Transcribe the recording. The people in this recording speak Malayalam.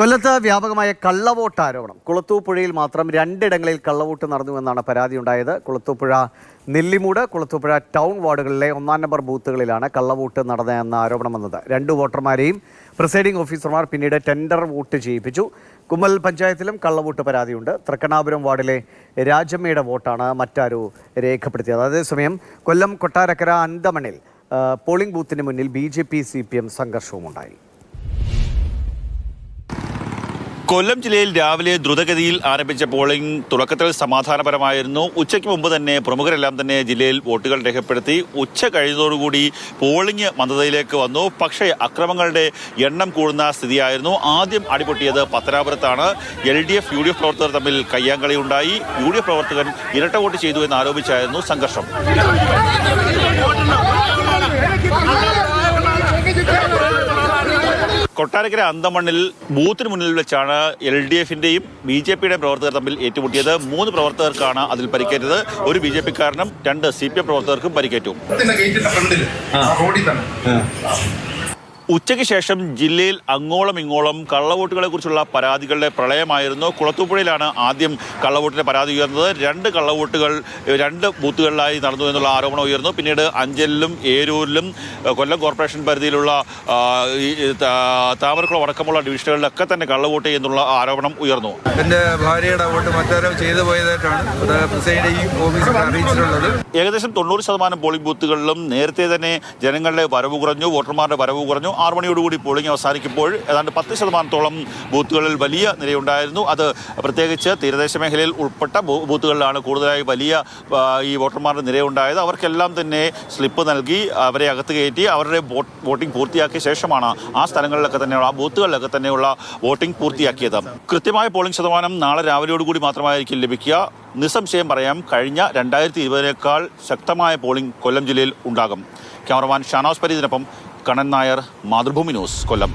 കൊല്ലത്ത് വ്യാപകമായ കള്ളവോട്ട് ആരോപണം. കുളത്തൂപ്പുഴയിൽ മാത്രം 2 ഇടങ്ങളിൽ കള്ളവോട്ട് നടന്നുവെന്നാണ് പരാതിയുണ്ടായത്. കുളത്തൂപ്പുഴ നെല്ലിമൂട്, കുളത്തൂപ്പുഴ ടൗൺ വാർഡുകളിലെ 1-ാം നമ്പർ ബൂത്തുകളിലാണ് കള്ളവോട്ട് നടന്നതെന്ന ആരോപണം വന്നത്. 2 വോട്ടർമാരെയും പ്രിസൈഡിംഗ് ഓഫീസർമാർ പിന്നീട് ടെൻഡർ വോട്ട് ചെയ്യിപ്പിച്ചു. കുമ്മൽ പഞ്ചായത്തിലും കള്ളവോട്ട് പരാതിയുണ്ട്. തൃക്കണ്ണാപുരം വാർഡിലെ രാജമ്മയുടെ വോട്ടാണ് മറ്റാരോ രേഖപ്പെടുത്തിയത്. അതേസമയം കൊല്ലം കൊട്ടാരക്കര അന്തമണിൽ പോളിംഗ് ബൂത്തിന് മുന്നിൽ BJP CPM സംഘർഷവുമുണ്ടായി. കൊല്ലം ജില്ലയിൽ രാവിലെ ദ്രുതഗതിയിൽ ആരംഭിച്ച പോളിംഗ് തുടക്കത്തിൽ സമാധാനപരമായിരുന്നു. ഉച്ചയ്ക്ക് മുമ്പ് തന്നെ പ്രമുഖരെല്ലാം തന്നെ ജില്ലയിൽ വോട്ടുകൾ രേഖപ്പെടുത്തി. ഉച്ച കഴിഞ്ഞതോടുകൂടി പോളിംഗ് മന്ദതയിലേക്ക് വന്നു. പക്ഷേ അക്രമങ്ങളുടെ എണ്ണം കൂടുന്ന സ്ഥിതിയായിരുന്നു. ആദ്യം അടിപൊട്ടിയത് പത്തനാപുരത്താണ്. LDF UDF പ്രവർത്തകർ തമ്മിൽ കയ്യാങ്കളിയുണ്ടായി. UDF പ്രവർത്തകൻ ഇരട്ട വോട്ട് ചെയ്തു എന്ന് ആരോപിച്ചായിരുന്നു സംഘർഷം. കൊട്ടാരക്കര അന്തമണ്ണിൽ ബൂത്തിന് മുന്നിൽ വെച്ചാണ് LDF-ന്റെയും BJP-യുടെയും പ്രവർത്തകർ തമ്മിൽ ഏറ്റുമുട്ടിയത്. 3 പ്രവർത്തകർക്കാണ് അതിൽ പരിക്കേറ്റത്. ഒരു BJP-കാരനും 2 CPM പ്രവർത്തകർക്കും പരിക്കേറ്റു. ഉച്ചയ്ക്ക് ശേഷം ജില്ലയിൽ അങ്ങോളം ഇങ്ങോളം കള്ളവോട്ടുകളെ കുറിച്ചുള്ള പരാതികളുടെ പ്രളയമായിരുന്നു. കുളത്തൂപ്പുഴയിലാണ് ആദ്യം കള്ളവോട്ടിന്റെ പരാതി ഉയർന്നത്. 2 കള്ളവോട്ടുകൾ 2 ബൂത്തുകളിലായി നടന്നു എന്നുള്ള ആരോപണം ഉയർന്നു. പിന്നീട് അഞ്ചലിലും ഏരൂരിലും കൊല്ലം കോർപ്പറേഷൻ പരിധിയിലുള്ള താമരക്കുളം അടക്കമുള്ള ഡിവിഷനുകളിലൊക്കെ തന്നെ കള്ളവോട്ട് ചെയ്യുന്നുള്ള ആരോപണം ഉയർന്നു. എൻ്റെ ഭാര്യയുടെ വോട്ട് മറ്റാരോ ചെയ്തു പോയതായിട്ടാണ് ഓഫീസിൽ അറിയിച്ചിട്ടുള്ളത്. ഏകദേശം 90% പോളിംഗ് ബൂത്തുകളിലും നേരത്തെ തന്നെ ജനങ്ങളുടെ വരവ് കുറഞ്ഞു, വോട്ടർമാരുടെ വരവ് കുറഞ്ഞു. 6 മണിയോടുകൂടി പോളിംഗ് അവസാനിക്കുമ്പോൾ ഏതാണ്ട് 10% ബൂത്തുകളിൽ വലിയ നിരയുണ്ടായിരുന്നു. അത് പ്രത്യേകിച്ച് തീരദേശ മേഖലയിൽ ഉൾപ്പെട്ട ബൂത്തുകളിലാണ് കൂടുതലായി വലിയ ഈ വോട്ടർമാരുടെ നിരയുണ്ടായത്. അവർക്കെല്ലാം തന്നെ സ്ലിപ്പ് നൽകി അവരെ അകത്ത് കയറ്റി അവരുടെ വോട്ടിംഗ് പൂർത്തിയാക്കിയ ശേഷമാണ് ആ സ്ഥലങ്ങളിലൊക്കെ തന്നെയുള്ള ആ ബൂത്തുകളിലൊക്കെ തന്നെയുള്ള വോട്ടിംഗ് പൂർത്തിയാക്കിയത്. കൃത്യമായ പോളിംഗ് ശതമാനം നാളെ രാവിലെയോടുകൂടി മാത്രമായിരിക്കും ലഭിക്കുക. നിസ്സംശയം പറയാം, കഴിഞ്ഞ 2020-നേക്കാൾ ശക്തമായ പോളിംഗ് കൊല്ലം ജില്ലയിൽ ഉണ്ടാകും. ക്യാമറമാൻ ഷാനോസ് പരീദിനൊപ്പം കണ്ണൻ നായർ, മാതൃഭൂമി ന്യൂസ്, കൊല്ലം.